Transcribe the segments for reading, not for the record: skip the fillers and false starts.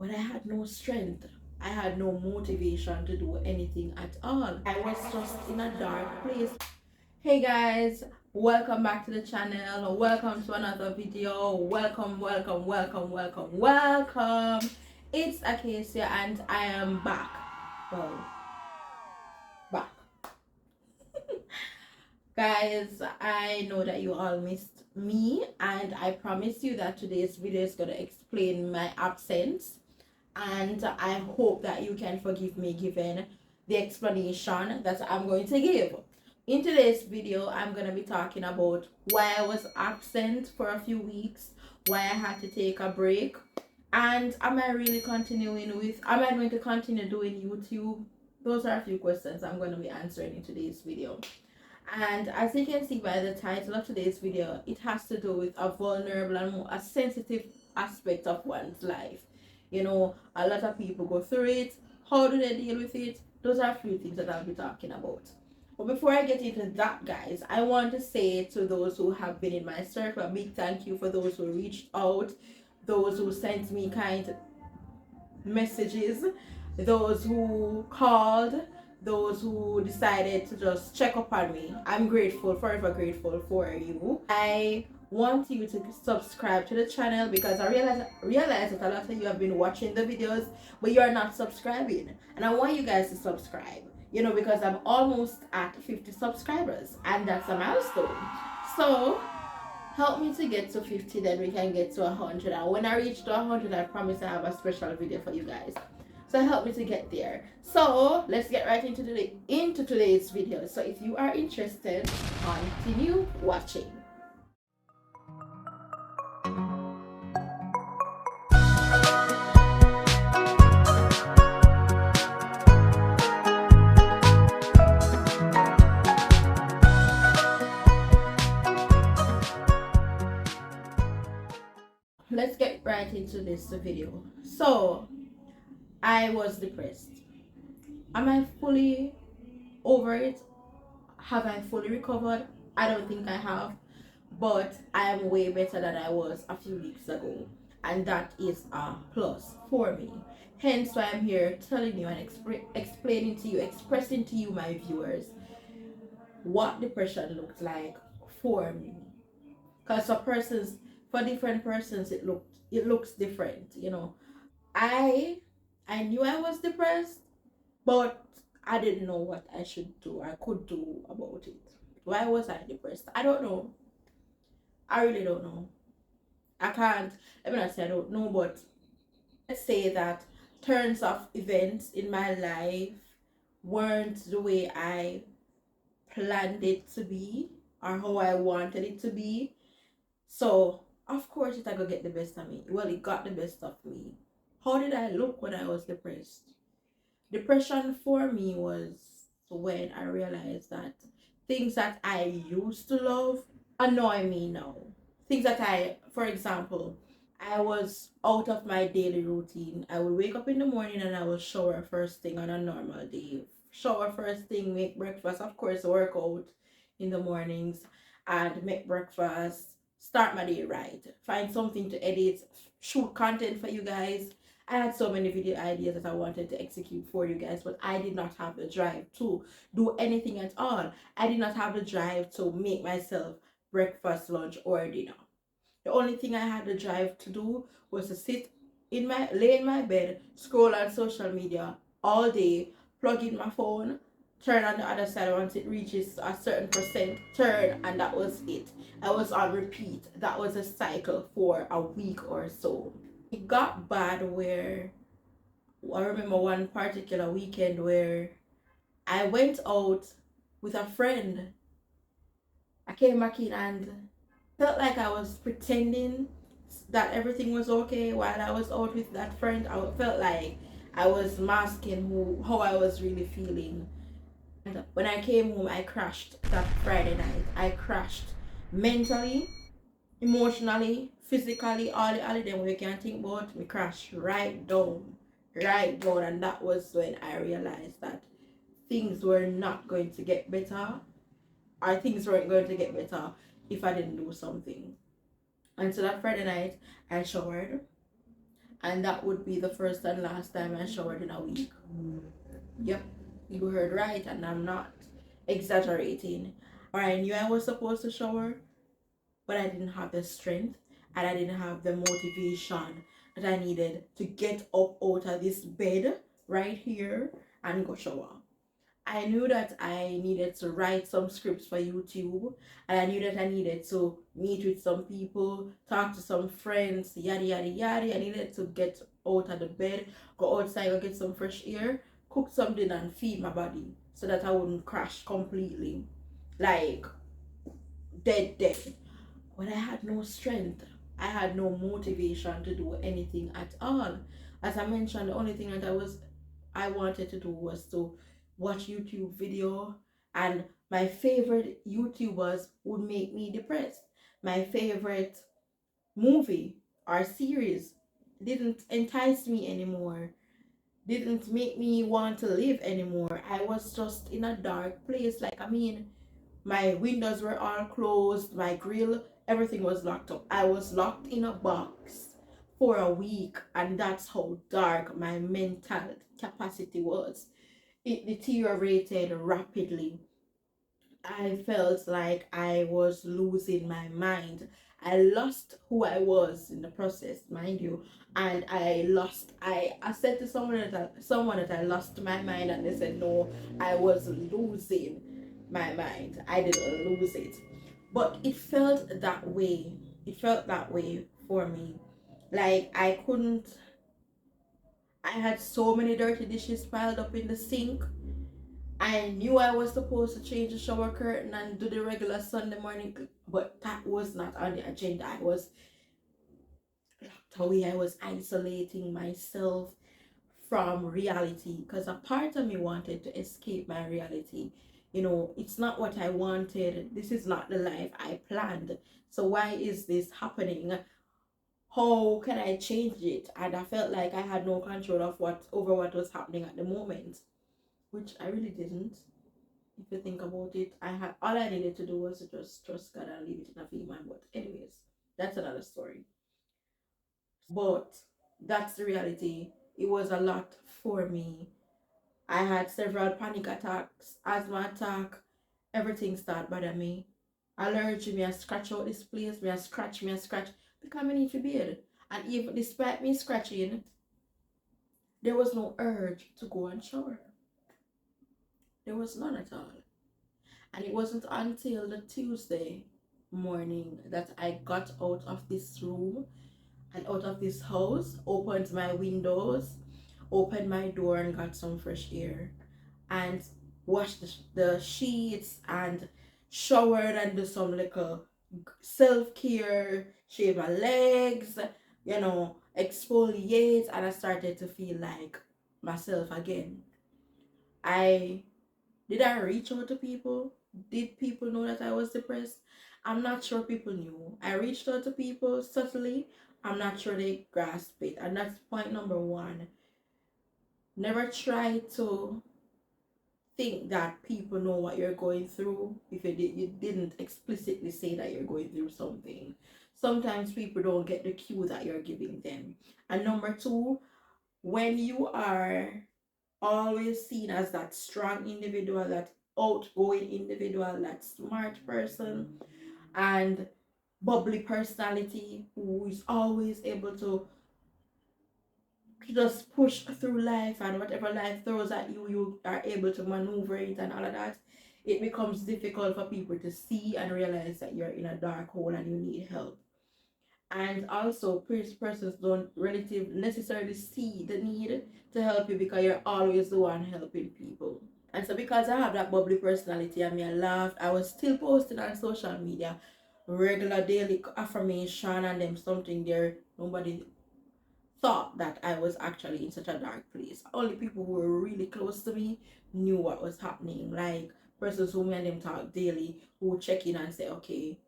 but I had no strength. I had no motivation to do anything at all. I was just in a dark place. Hey guys, welcome back to the channel. Welcome to another video. Welcome. It's Acacia and I am back. Well, back. Guys, I know that you all missed me and I promise you that today's video is going to explain my absence, and I hope that you can forgive me given the explanation that I'm going to give. In today's video, I'm going to be talking about why I was absent for a few weeks, why I had to take a break, and am I going to continue doing YouTube? Those are a few questions I'm going to be answering in today's video. And as you can see by the title of today's video, it has to do with a vulnerable and a sensitive aspect of one's life. You know, a lot of people go through it. How do they deal with it? Those are a few things that I'll be talking about. But before I get into that, guys, I want to say to those who have been in my circle, a big thank you for those who reached out, those who sent me kind messages, those who called, those who decided to just check up on me. I'm grateful, forever grateful for you. I want you to subscribe to the channel because I realize that a lot of you have been watching the videos but you are not subscribing, and I want you guys to subscribe, you know, because I'm almost at 50 subscribers and that's a milestone. So help me to get to 50, then we can get to 100, and when I reach to 100 I promise I have a special video for you guys. So help me to get there. So let's get right into today's video. So if you are interested, continue watching. Let's get right into this video. So I was depressed. Am I fully over it? Have I fully recovered? I don't think I have, but I am way better than I was a few weeks ago, and that is a plus for me. Hence why I'm here telling you and explaining to you, expressing to you, my viewers, what depression looks like for me. Because for different persons, it looks different. You know, I knew I was depressed, but I didn't know what I should do, I could do about it. Why was I depressed? I don't know. I really don't know. I can't, let me not say I don't know, but let's say that turns of events in my life weren't the way I planned it to be or how I wanted it to be. So, of course, it gonna get the best of me. Well, it got the best of me. How did I look when I was depressed? Depression for me was when I realized that things that I used to love annoy me now. Things that for example, I was out of my daily routine. I would wake up in the morning and I would shower first thing on a normal day. Shower first thing, make breakfast, of course, work out in the mornings and make breakfast, start my day right, find something to edit, shoot content for you guys. I had so many video ideas that I wanted to execute for you guys, but I did not have the drive to do anything at all. I did not have the drive to make myself breakfast, lunch, or dinner. The only thing I had the drive to do was to lay in my bed, scroll on social media all day, plug in my phone, turn on the other side once it reaches a certain percent, turn, and that was it. I was on repeat. That was a cycle for a week or so. It got bad where I remember one particular weekend where I went out with a friend. I came back in and felt like I was pretending that everything was okay while I was out with that friend. I felt like I was masking how I was really feeling. And when I came home, I crashed that Friday night. I crashed mentally, emotionally, physically, all of them we can think about. Me crashed right down, and that was when I realized that things were not going to get better, or things weren't going to get better if I didn't do something. And so that Friday night, I showered and that would be the first and last time I showered in a week. Yep, you heard right, and I'm not exaggerating. Or I knew I was supposed to shower, but I didn't have the strength and I didn't have the motivation that I needed to get up out of this bed right here and go shower. I knew that I needed to write some scripts for YouTube, and I knew that I needed to meet with some people, talk to some friends, yada yada yada. I needed to get out of the bed, go outside, go get some fresh air, cook something, and feed my body so that I wouldn't crash completely, like dead. But I had no strength. I had no motivation to do anything at all. As I mentioned, the only thing that I wanted to do was to watch YouTube video, and my favorite YouTubers would make me depressed. My favorite movie or series didn't entice me anymore, didn't make me want to live anymore. I was just in a dark place. Like, I mean, my windows were all closed, my grill, everything was locked up. I was locked in a box for a week, and that's how dark my mental capacity was. It deteriorated rapidly. I felt like I was losing my mind. I lost who I was in the process, mind you, and I said to someone that I lost my mind, and they said no, I was losing my mind. I didn't lose it, but it felt that way. It felt that way for me. Like I had so many dirty dishes piled up in the sink. I knew I was supposed to change the shower curtain and do the regular Sunday morning, but that was not on the agenda. I was locked away. I was isolating myself from reality because a part of me wanted to escape my reality. You know, it's not what I wanted. This is not the life I planned. So why is this happening? How can I change it? And I felt like I had no control of what was happening at the moment, which I really didn't. If you think about it, I had all I needed to do was to just trust God and leave it in a few man. But anyways, that's another story. But that's the reality. It was a lot for me. I had several panic attacks, asthma attack, everything started bothering me. Allergy, me I scratch out this place, me I scratch because I need to bed. And even despite me scratching, there was no urge to go and shower. There was none at all. And it wasn't until the Tuesday morning that I got out of this room and out of this house, opened my windows, opened my door, and got some fresh air, and washed the sheets and showered and do some little self-care, shave my legs, exfoliate, and I started to feel like myself again. I did I reach out to people? Did people know that I was depressed? I'm not sure people knew. I reached out to people subtly. I'm not sure they grasped it. And that's point number one. Never try to think that people know what you're going through if you didn't explicitly say that you're going through something. Sometimes people don't get the cue that you're giving them. And number two, when you are always seen as that strong individual, that outgoing individual, that smart person, and bubbly personality who is always able to just push through life, and whatever life throws at you, you are able to maneuver it and all of that. It becomes difficult for people to see and realize that you're in a dark hole and you need help. And also, persons don't relative necessarily see the need to help you because you're always the one helping people. And so because I have that bubbly personality and me I laughed, I was still posting on social media regular daily affirmation and them something there. Nobody thought that I was actually in such a dark place. Only people who were really close to me knew what was happening. Like persons who me and them talk daily who would check in and say, okay,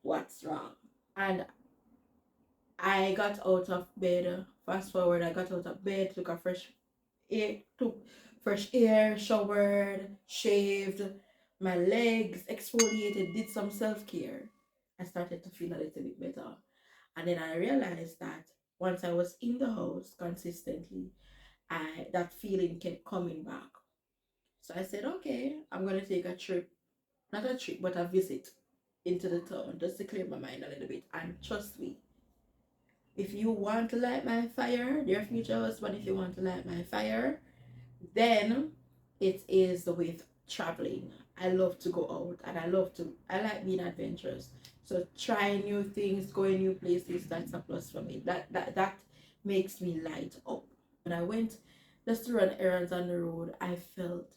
what's wrong? And I got out of bed. Fast forward, I got out of bed, took fresh air, showered, shaved my legs, exfoliated, did some self care. I started to feel a little bit better. And then I realized that once I was in the house consistently, I that feeling kept coming back. So I said, okay, I'm gonna take a trip, not a trip, but a visit into the town just to clear my mind a little bit. And trust me, if you want to light my fire, dear future husband, if you want to light my fire, then it is with traveling. I love to go out and I like being adventurous. So trying new things, going new places, that's a plus for me. That makes me light up. When I went just to run errands on the road, I felt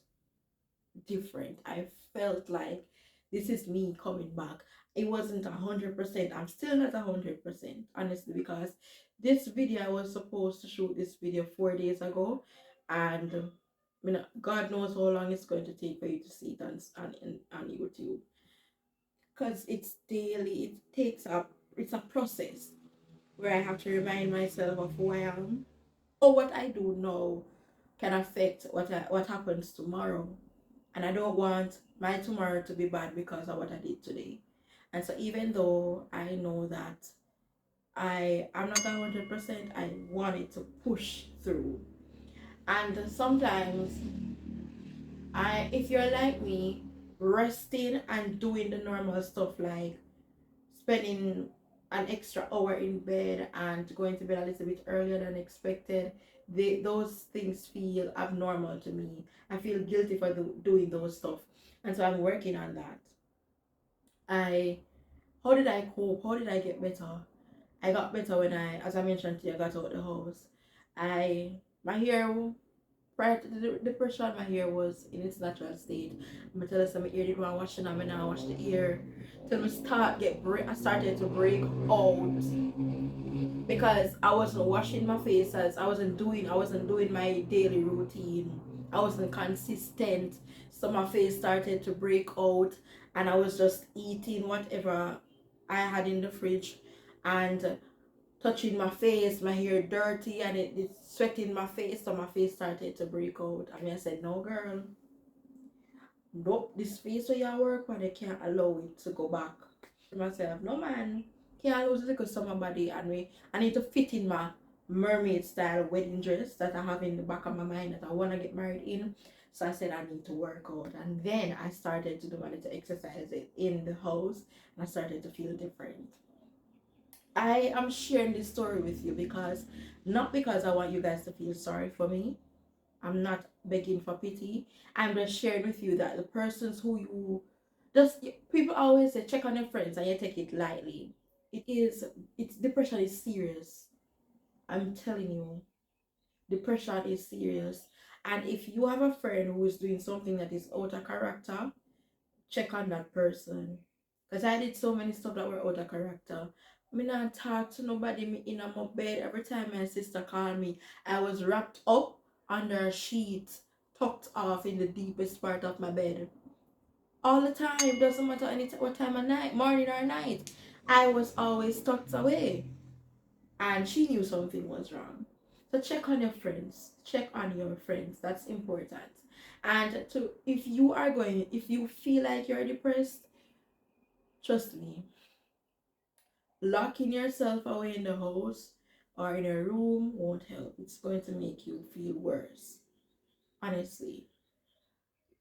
different. I felt like this is me coming back. It wasn't 100%. I'm still not 100%, honestly, because this video I was supposed to shoot this video 4 days ago, and God knows how long it's going to take for you to see it on YouTube, because it's daily. It takes up. It's a process where I have to remind myself of who I am or what I do now can affect what happens tomorrow, and I don't want my tomorrow to be bad because of what I did today. And so even though I know that I'm not 100%, I wanted to push through. And sometimes if you're like me, resting and doing the normal stuff like spending an extra hour in bed and going to bed a little bit earlier than expected, those things feel abnormal to me. I feel guilty for doing those stuff, and so I'm working on that. I How did I cope? How did I get better? I got better when as I mentioned to you, I got out the house. My hair, prior to the depression, my hair was in its natural state. I'm gonna tell you, my ear didn't want washing, and I now wash the ear till I started to break out because I wasn't washing my face, as I wasn't doing my daily routine. I wasn't consistent, so my face started to break out, and I was just eating whatever I had in the fridge and touching my face, my hair dirty, and it's sweating my face, so my face started to break out. I mean, I said, no, girl, nope, this face where you work, but they can't allow it to go back. Myself, no man, can't lose it because somebody, and I need to fit in my mermaid style wedding dress that I have in the back of my mind that I want to get married in. So I said I need to work out, and then I started to do my little exercises in the house, and I started to feel different. I am sharing this story with you because not because I want you guys to feel sorry for me. I'm not begging for pity. I'm just sharing with you that the persons who you just people always say check on your friends and you take it lightly. It's depression is serious. I'm telling you, depression is serious. And if you have a friend who is doing something that is out of character, check on that person. Because I did so many stuff that were out of character. Me not talk to nobody, me in my bed. Every time my sister called me, I was wrapped up under a sheet, tucked off in the deepest part of my bed. All the time, doesn't matter what time of night, morning or night. I was always tucked away. And she knew something was wrong. So check on your friends. Check on your friends. That's important. And if you feel like you're depressed, trust me, locking yourself away in the house or in a room won't help. It's going to make you feel worse. Honestly.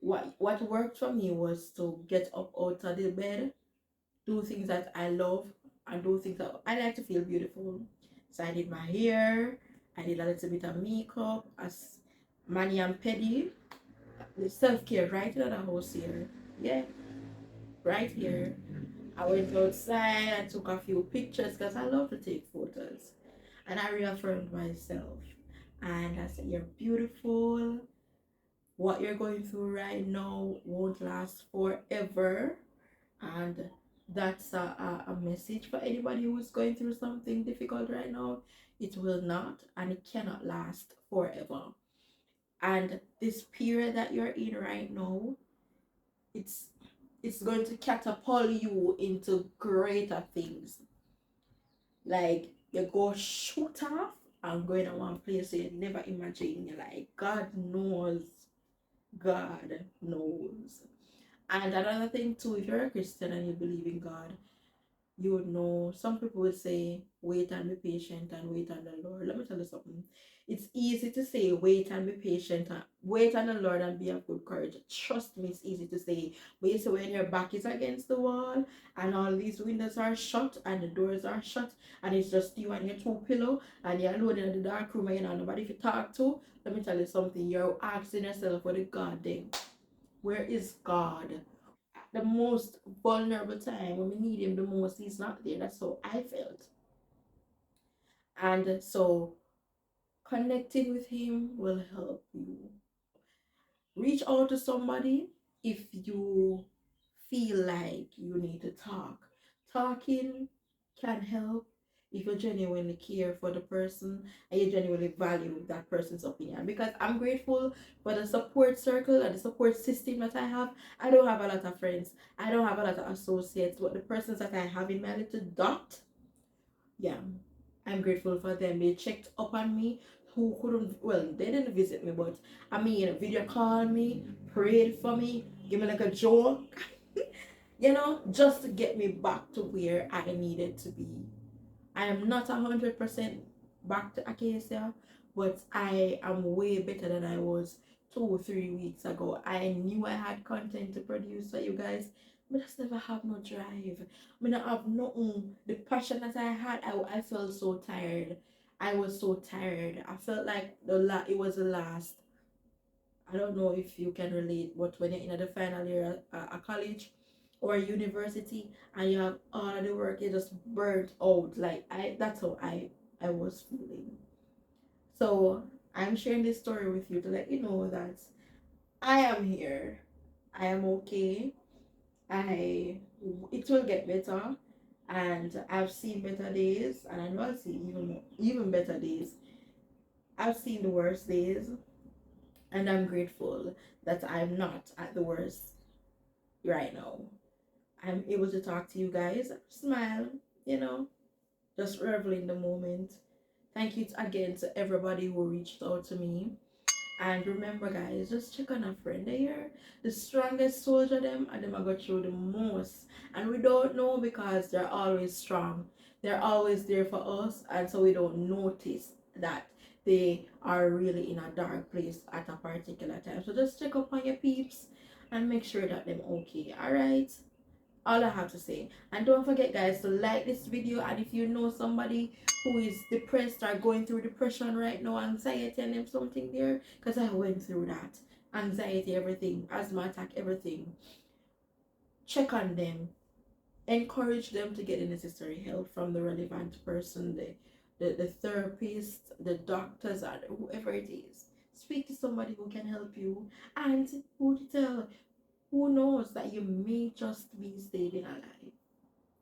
What worked for me was to get up out of the bed, do things that I love, and do things that I like to feel beautiful. So I did my hair, I did a little bit of makeup, as mani and pedi, the self-care right in the house here. Yeah, right here. I went outside and took a few pictures because I love to take photos. And I reaffirmed myself. And I said, you're beautiful. What you're going through right now won't last forever. And that's a message for anybody who's going through something difficult right now. It will not, and it cannot last forever. And this period that you're in right now, it's it's going to catapult you into greater things. Like you go shoot off and going to one place you never imagine. You're like, God knows. God knows. And another thing too, if you're a Christian and you believe in God, you would know. Some people would say, wait and be patient and wait on the Lord. Let me tell you something. It's easy to say, wait and be patient, and wait on the Lord and be of good courage. Trust me, it's easy to say. But you see, when your back is against the wall and all these windows are shut and the doors are shut, and it's just you and your two pillow, and you're alone in the dark room and you know nobody to talk to, let me tell you something. You're asking yourself, what is God then? Where is God? The most vulnerable time when we need him the most, he's not there. That's how I felt. And so connecting with him will help you. Reach out to somebody if you feel like you need to talk. Talking can help if you genuinely care for the person and you genuinely value that person's opinion. Because I'm grateful for the support circle and the support system that I have. I don't have a lot of friends, I don't have a lot of associates, but the persons that I have in my little dot, yeah, I'm grateful for them. They checked up on me. Who couldn't, well, they didn't visit me, but I mean, video called me, prayed for me, give me like a joke, just to get me back to where I needed to be. I am not 100% back to Acacia, but I am way better than I was 2 or 3 weeks ago. I knew I had content to produce for you guys, but I just never have no drive. I not have nothing. The passion that I had, I felt so tired. I was so tired. I felt like it was the last. I don't know if you can relate, but when you're in the final year at a college or a university and you have all of the work, you just burnt out. Like that's how I was feeling. So I'm sharing this story with you to let you know that I am here. I am okay. I it will get better, and I've seen better days, and I know I'll see even better days. I've seen the worst days, and I'm grateful that I'm not at the worst right now. I'm able to talk to you guys, smile, you know, just revel in the moment. Thank you again to everybody who reached out to me. And remember, guys, just check on a friend. They are the strongest soldier, them, and them I go through the most. And we don't know because they're always strong. They're always there for us, and so we don't notice that they are really in a dark place at a particular time. So just check up on your peeps and make sure that them okay. Alright? All I have to say. And don't forget, guys, to like this video. And if you know somebody who is depressed or going through depression right now, anxiety, and them something there, because I went through that, anxiety, everything, asthma attack, everything, check on them, encourage them to get the necessary help from the relevant person, the therapist, the doctors, or whoever it is. Speak to somebody who can help you, and who to tell. Who knows that you may just be saving a life.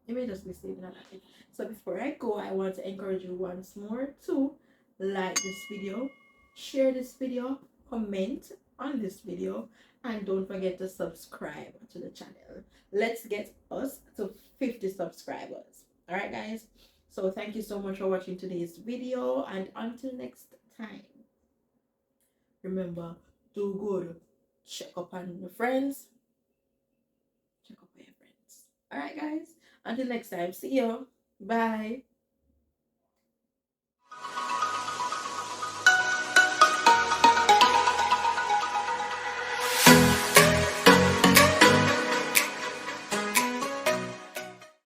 You may just be saving a life. So before I go, I want to encourage you once more to like this video, share this video, comment on this video, and don't forget to subscribe to the channel. Let's get us to 50 subscribers. All right, guys. So thank you so much for watching today's video, and until next time, remember, do good, check up on your friends, check up on your friends. All right, guys. Until next time, see you. Bye.